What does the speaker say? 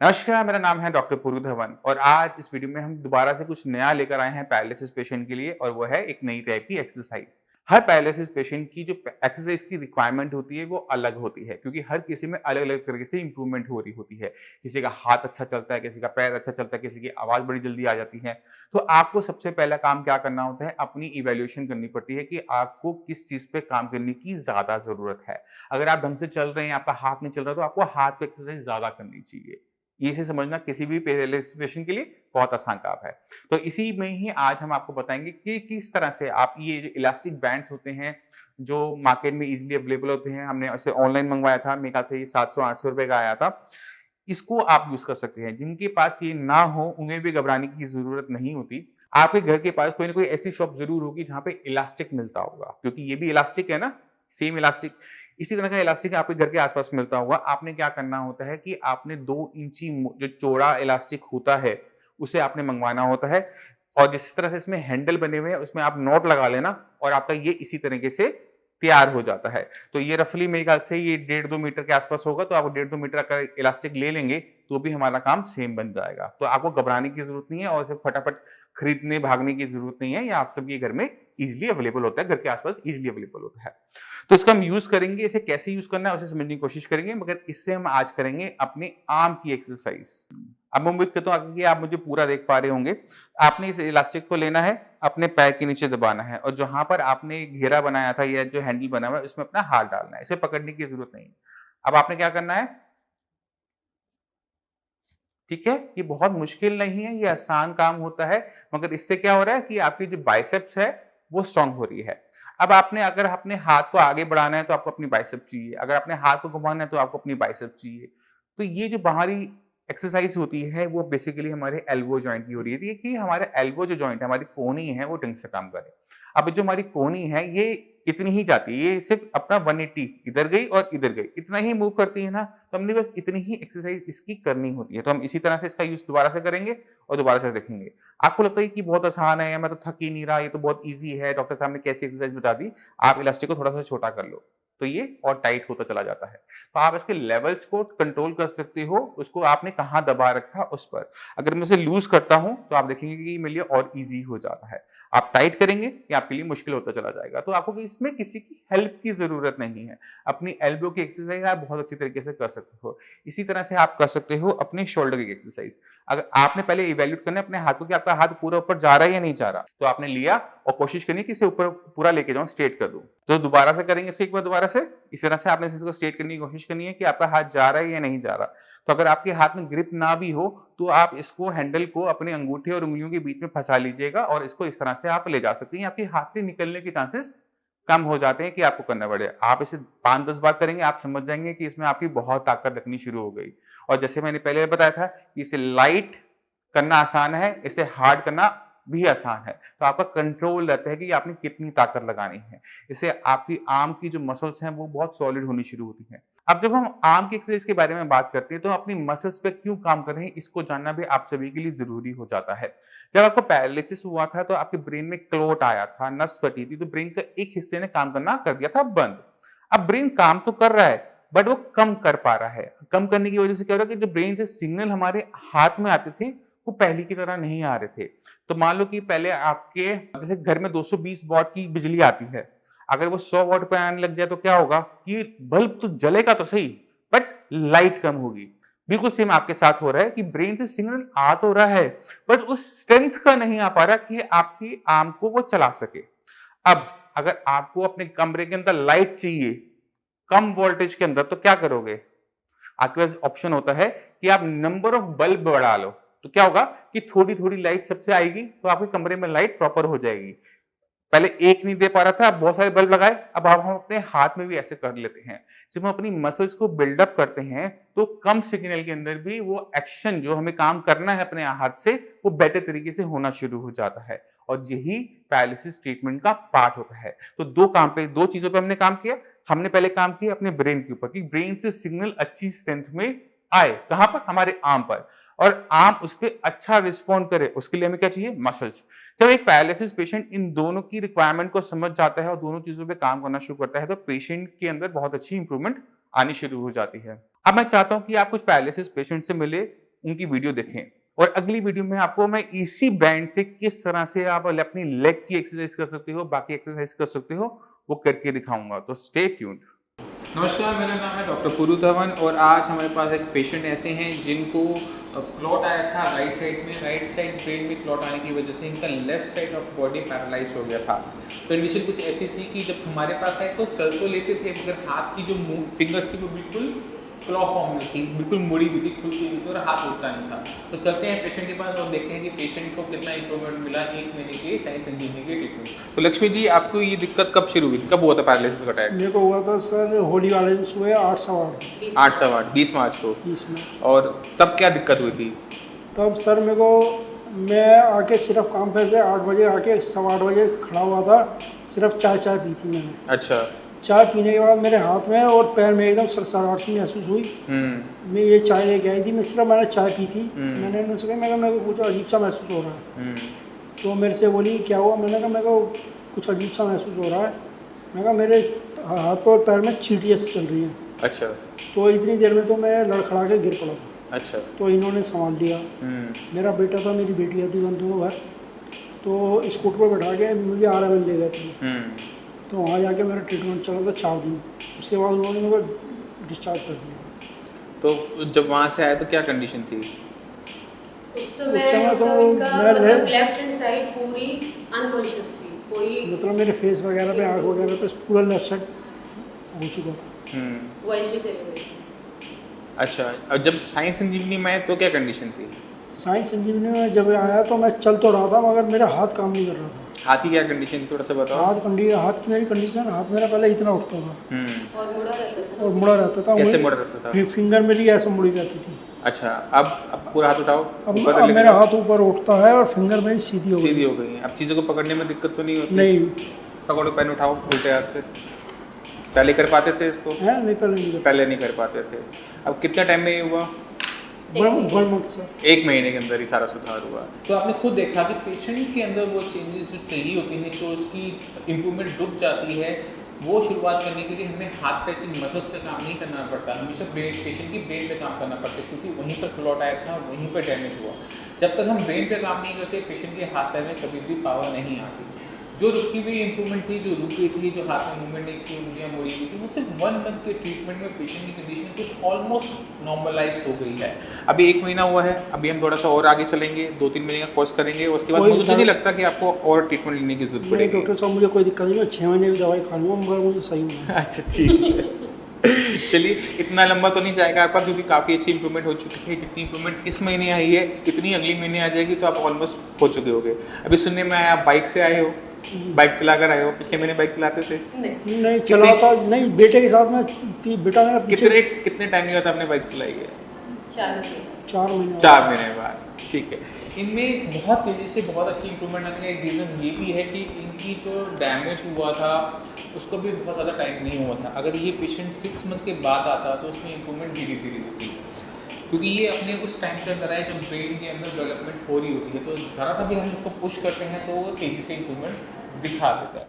नमस्कार, मेरा नाम है डॉक्टर पुरु धवन और आज इस वीडियो में हम दोबारा से कुछ नया लेकर आए हैं पैरालिसिस पेशेंट के लिए और वो है एक नई टाइप की एक्सरसाइज। हर पैरालिसिस पेशेंट की जो एक्सरसाइज की रिक्वायरमेंट होती है वो अलग होती है क्योंकि हर किसी में अलग-अलग तरीके से इंप्रूवमेंट हो रही होती है। किसी का हाथ अच्छा चलता है, किसी का पैर अच्छा चलता है, किसी की आवाज़ बड़ी जल्दी आ जाती है। तो आपको सबसे पहला काम क्या करना होता है, अपनी इवैल्यूएशन करनी पड़ती है कि आपको किस चीज़ पे काम करने की ज़्यादा ज़रूरत है। अगर आप ढंग से चल रहे हैं, आपका हाथ नहीं चल रहा तो आपको हाथ पे एक्सरसाइज ज़्यादा करनी चाहिए। ये से समझना किसी भी पैरालिसिस पेशेंट के लिए बहुत आसान काम है। तो इसी में ही आज हम आपको बताएँगे कि किस तरह से आप ये जो इलास्टिक बैंड्स होते हैं, जो मार्केट में ईज़िली अवेलेबल होते हैं, हमने इसे ऑनलाइन मंगवाया था, मेरे ख्याल से ये 700-800 रुपए का आया था। इसको आप यूज़ कर सकते हैं। जिनके पास ये ना हो, उन्हें भी घबराने की ज़रूरत नहीं होती। आपके घर के पास कोई ना कोई ऐसी शॉप ज़रूर होगी जहाँ पे इलास्टिक मिलता होगा, क्योंकि ये भी इलास्टिक है ना, सेम इलास्टिक। इसी तरह का इलास्टिक आपके घर के आस-पास मिलता होगा। आपने क्या करना होता है कि आपने 2 इंची जो चौड़ा इलास्टिक होता है, उसे आपने मंगवाना होता है और जिस तरह से इसमें हैंडल बने हुए हैं, उसमें आप नॉट लगा लेना और आपका ये इसी तरीके से तैयार हो जाता है। तो ये रफली मेरे ख्याल से ये 1.5-2 मीटर के आस-पास होगा, तो आप 1.5-2 मीटर का इलास्टिक ले लेंगे, तो भी हमारा काम सेम बन जाएगा। तो आपको घबराने की ज़रूरत नहीं है और इसे फटाफट खरीदने, भागने की ज़रूरत नहीं है। ये आप सबके घर में ईज़िली अवेलेबल होता है, घर के आस-पास ईज़िली अवेलेबल होता है। तो इसका हम यूज़ करेंगे, इसे कैसे यूज़ करना है उसे समझने की कोशिश करेंगे, मगर इससे हम आज करेंगे अपने आर्म की एक्सरसाइज। अब मैं उम्मीद करता हूँ कि आप मुझे पूरा देख पा रहे होंगे। आपने इस इलास्टिक को लेना है, अपने पैर के नीचे दबाना है और जहाँ पर आपने घेरा बनाया था या जो हैंडल बना हुआ है, उसमें अपना हाथ डालना है। इसे पकड़ने की ज़रूरत नहीं है। अब आपने क्या करना है, ठीक है? ये बहुत मुश्किल नहीं है, ये आसान काम होता है, मगर इससे क्या हो रहा है कि आपकी जो बाइसेप्स है, वो स्ट्रॉन्ग हो रही है। अब आपने अगर अपने हाथ को आगे बढ़ाना है, तो आपको अपनी बाइसेप चाहिए। अगर अपने हाथ को घुमाना है, तो आपको अपनी बाइसेप चाहिए। तो ये जो बाहरी एक्सरसाइज होती है, वो बेसिकली हमारे एल्बो जॉइंट की हो रही है कि हमारे एल्बो जो जॉइंट है, हमारी कोहनी है, वो ढंग से काम करे। अब जो हमारी कोहनी है, ये इतनी ही जाती है, ये सिर्फ़ अपना 180 इधर गई और इधर गई, इतना ही मूव करती है ना, तो हमने बस इतनी ही एक्सरसाइज इसकी करनी होती है। तो हम इसी तरह से इसका यूज़ दोबारा से करेंगे और दोबारा से देखेंगे। आपको लगता है कि बहुत आसान है, मैं तो थक ही नहीं रहा, ये तो बहुत ईज़ी है, डॉक्टर साहब ने कैसी एक्सरसाइज बता दी। आप इलास्टिक को थोड़ा-सा छोटा कर लो, तो ये और टाइट होता चला जाता है। तो आप इसके लेवल्स को कंट्रोल कर सकते हो, उसको आपने कहाँ दबा रखा उस पर। अगर मैं इसे लूज़ करता हूँ, तो आप देखेंगे कि मेरे लिए और ईज़ी हो जाता है। आप टाइट करेंगे, ये आपके लिए मुश्किल होता चला जाएगा। तो आपको इसमें किसी की हेल्प की ज़रूरत नहीं है। अपनी एल्बो की एक्सरसाइज आप बहुत अच्छी तरीके से कर सकते हो। इसी तरह से आप कर सकते हो अपने शोल्डर की एक्सरसाइज। अगर आपने पहले इवैल्यूएट करना है अपने हाथ को कि आपका हाथ पूरा ऊपर जा रहा है या नहीं जा रहा। तो आपने लिया और कोशिश करनी है कि इसे ऊपर पूरा लेके जाऊँ, स्ट्रेट कर दूँ। तो दोबारा से करेंगे इसे एक बार दोबारा से। इस तरह से आपने इसको स्ट्रेट करने की कोशिश करनी है कि आपका हाथ जा रहा है या नहीं जा रहा। तो अगर आपके हाथ में ग्रिप ना भी हो, तो आप इसको हैंडल को अपने अंगूठे और उँगलियों के बीच में फँसा लीजिएगा और इसको इस तरह से आप ले जा सकते हैं। आपके हाथ से निकलने के चांसेस कम हो जाते हैं कि आपको करना पड़े। आप इसे 5-10 बार करेंगे, आप समझ जाएँगे कि इसमें आपकी बहुत ताकत लगनी शुरू हो गई। और जैसे मैंने पहले बताया था कि इसे लाइट करना आसान है, इसे हार्ड करना भी आसान है। तो आपका कंट्रोल रहता है कि आपने कितनी ताकत लगानी है। इससे आपकी आर्म की जो मसल्स हैं वो बहुत सॉलिड होनी शुरू होती हैं। अब जब हम आर्म की एक्सरसाइज के बारे में बात करते हैं तो अपनी मसल्स पे क्यों काम कर रहे हैं इसको जानना भी आप सभी के लिए ज़रूरी हो जाता है। जब आपको पैरालिसिस हुआ था तो आपके ब्रेन में क्लॉट आया था, नस फटी थी, तो ब्रेन के एक हिस्से ने काम करना कर दिया था बंद। अब ब्रेन काम तो कर रहा है बट वो कम कर पा रहा है। कम करने की वजह से क्या हो रहा है कि जो ब्रेन से सिग्नल हमारे हाथ में आते थे वो पहले की तरह नहीं आ रहे थे। तो मान लो कि पहले आपके जैसे घर में 220 वॉट की बिजली आती है, अगर वो 100 वॉट पे आने लग जाए तो क्या होगा कि बल्ब तो जलेगा तो सही बट लाइट कम होगी। बिल्कुल सेम आपके साथ हो रहा है कि ब्रेन से सिग्नल आ तो रहा है बट उस स्ट्रेंथ का नहीं आ पा रहा कि आपकी आर्म को वो चला सके। अब अगर आपको अपने कमरे के अंदर लाइट चाहिए कम वोल्टेज के अंदर तो क्या करोगे? आपके पास ऑप्शन होता है कि आप नंबर ऑफ बल्ब बढ़ा लो। तो क्या होगा कि थोड़ी-थोड़ी लाइट सबसे आएगी तो आपके कमरे में लाइट प्रॉपर हो जाएगी। पहले एक नहीं दे पा रहा था, अब बहुत सारे बल्ब लगाए, अब हम अपने हाथ में भी ऐसे कर लेते हैं। जब हम अपनी मसल्स को बिल्डअप करते हैं, तो कम सिग्नल के अंदर भी वो एक्शन जो हमें काम करना है अपने हाथ से, वो बेटर तरीके से होना शुरू हो जाता है। और यही पैरालिसिस ट्रीटमेंट का पार्ट होता है। तो 2 चीज़ों पे हमने काम किया। हमने पहले काम किया अपने ब्रेन के ऊपर कि ब्रेन से सिग्नल अच्छी स्ट्रेंथ में आए। कहाँ पर? हमारे आर्म पर। और आर्म उस पे अच्छा रिस्पॉन्ड करे, उसके लिए हमें क्या चाहिए? मसल्स। जब एक पैरालिसिस पेशेंट इन दोनों की रिक्वायरमेंट को समझ जाता है और दोनों चीजों पे काम करना शुरू करता है तो पेशेंट के अंदर बहुत अच्छी इंप्रूवमेंट आनी शुरू हो जाती है। अब मैं चाहता हूं कि आप कुछ पैरालिसिस पेशेंट से मिले उनकी वीडियो देखें। और अगली वीडियो में आपको मैं इसी बैंड से किस तरह से आप अपनी लेग की एक्सरसाइज कर सकते हो, बाकी एक्सरसाइज कर सकते हो, वो करके दिखाऊंगा। तो स्टे ट्यून्ड। नमस्कार, मेरा नाम है डॉक्टर पुरु धवन और आज हमारे पास एक पेशेंट ऐसे हैं जिनको क्लॉट आया था राइट साइड में, राइट साइड ब्रेन में क्लॉट आने की वजह से इनका left side of body paralyse हो गया था। कंडीशन कुछ ऐसी थी कि जब हमारे पास आए तो चल तो लेते थे, मगर हाथ की जो फिंगर्स थी वो बिल्कुल क्लॉ फॉर्म में थी, बिल्कुल मुड़ी हुई थी, खुलती हुई थी और हाथ उठता नहीं था। तो चलते हैं पेशेंट के पास और देखते हैं कि पेशेंट को कितना इंप्रूवमेंट मिला 1 महीने के साई संजीवनी के ट्रीटमेंट से। तो लक्ष्मी जी, आपको ये दिक्कत कब शुरू हुई, कब हुआ था पैरालिसिस का अटैक? मेरे को हुआ था सर होली वाले दिन सुबह 8:15 8/8 20 मार्च को। 20 में। और तब क्या दिक्कत हुई थी? तब सर मैं आके सिर्फ काम पे से 8 बजे आके 8:15 बजे खड़ा हुआ था, सिर्फ चाय पी थी मैंने। अच्छा। चाय पीने के बाद मेरे हाथ में और पैर में एकदम सरसराहट सी महसूस हुई। मैं ये चाय लेके आई थी, मैंने चाय पी थी। मैंने उनसे कहा मेरे को कुछ अजीब सा महसूस हो रहा है। तो मेरे से बोली क्या हुआ? मैंने कहा मेरे को कुछ अजीब सा महसूस हो रहा है। मैंने कहा मेरे हाथ पर और पैर में चींटियाँ सी चल रही हैं। अच्छा। तो इतनी देर में तो मैं लड़खड़ा के गिर पड़ा था। अच्छा। तो इन्होंने संभाल लिया। मेरा बेटा था, मेरी बेटी थी, हम दोनों घर। तो स्कूटर पर बैठा के मुझे RML ले गए थे। तो वहाँ जाके मेरा ट्रीटमेंट चला था 4 दिन। उसके बाद उन्होंने मेरे को डिस्चार्ज कर दिया। तो जब वहाँ से आए तो क्या कंडीशन थी? उस समय तो मैं लेफ्ट हैंड साइड पूरी अनकॉन्शियस थी, कोई मतलब मेरे फेस वगैरह पे, आँख वगैरह पे पूरा लेफ्ट साइड हो चुका था। वॉइस भी चली गई। अच्छा, और जब साई संजीवनी में आए तो क्या कंडीशन थी? साई संजीवनी में जब आया तो मैं चल तो रहा था, मगर मेरा हाथ काम नहीं कर रहा था। हाथ की क्या कंडीशन, थोड़ा सा बताओ। हाथ की मेरी कंडीशन, हाथ मेरा पहले इतना उठता था और मुड़ा रहता था। कैसे मुड़ा रहता था? फिंगर मेरी ऐसे मुड़ी रहती थी। अच्छा, अब पूरा हाथ उठाओ। अब मेरा हाथ ऊपर उठता है और फिंगर मेरी सीधी हो गई। अब चीज़ों को पकड़ने में दिक्कत तो नहीं होती? नहीं। पकड़ो, पेन उठाओ उल्टे हाथ से। पहले कर पाते थे इसको? नहीं, पहले नहीं कर पाते थे। अब कितना टाइम में ये हुआ? 1 मंथ से 1 महीने के अंदर ही सारा सुधार हुआ। तो आपने खुद देखा कि पेशेंट के अंदर वो चेंजेस जो चाहिए होती हैं, जो उसकी इम्प्रूवमेंट रुक जाती है, वो शुरुआत करने के लिए हमें हाथ पैर की मसल्स पे काम नहीं करना पड़ता, हमेशा पेशेंट की ब्रेन पे काम करना पड़ता है, क्योंकि वहीं पर क्लॉट आया था, वहीं पर डैमेज हुआ। जब तक हम ब्रेन पे काम नहीं करते, पेशेंट के हाथ पैर में कभी भी पावर नहीं आती। जो रुकी हुई इंप्रूवमेंट थी, जो रुकी थी, जो हाथ में मूवमेंट नहीं थी, उंगलियां मुड़ी हुई थी, वो सिर्फ 1 मंथ के ट्रीटमेंट में पेशेंट की कंडीशन कुछ ऑलमोस्ट नॉर्मलाइज हो गई है। अभी 1 महीना हुआ है, अभी हम थोड़ा सा और आगे चलेंगे, 2-3 महीने का कोर्स करेंगे, उसके बाद मुझे नहीं लगता कि आपको और ट्रीटमेंट लेने की जरूरत पड़ेगी। डॉक्टर साहब मुझे कोई दिक्कत नहीं, मैं 6 महीने की दवाई खा लूँगा, मगर मुझे सही होना है। अच्छा, ठीक है। चलिए, इतना लंबा तो नहीं जाएगा आपका, क्योंकि काफ़ी अच्छी इंप्रूवमेंट हो चुकी है। जितनी इंप्रूवमेंट इस महीने आई है, इतनी अगले महीने आ जाएगी, तो आप ऑलमोस्ट हो चुके होंगे। अभी सुनने में आया आप बाइक से आए हो, बाइक चला कर आए हो। पिछले महीने बाइक चलाते थे? नहीं चलाता नहीं, बेटे के साथ में। बेटा मेरा कितने टाइम के बाद आपने बाइक चलाई है? 4 महीने बाद। ठीक है। इनमें बहुत तेज़ी से बहुत अच्छी इंप्रूवमेंट आने का एक रीज़न ये भी है कि इनकी जो डैमेज हुआ था उसको भी बहुत ज़्यादा टाइम नहीं हुआ था। अगर ये पेशेंट 6 मंथ के बाद आता तो उसमें इंप्रूवमेंट धीरे धीरे होती, क्योंकि ये अपने उस टाइम के अंदर आए जब ब्रेन के अंदर डेवलपमेंट हो रही होती है। तो ज़रा सा भी हम उसको पुश करते हैं तो वो तेज़ी से इंप्रूवमेंट दिखा देता है।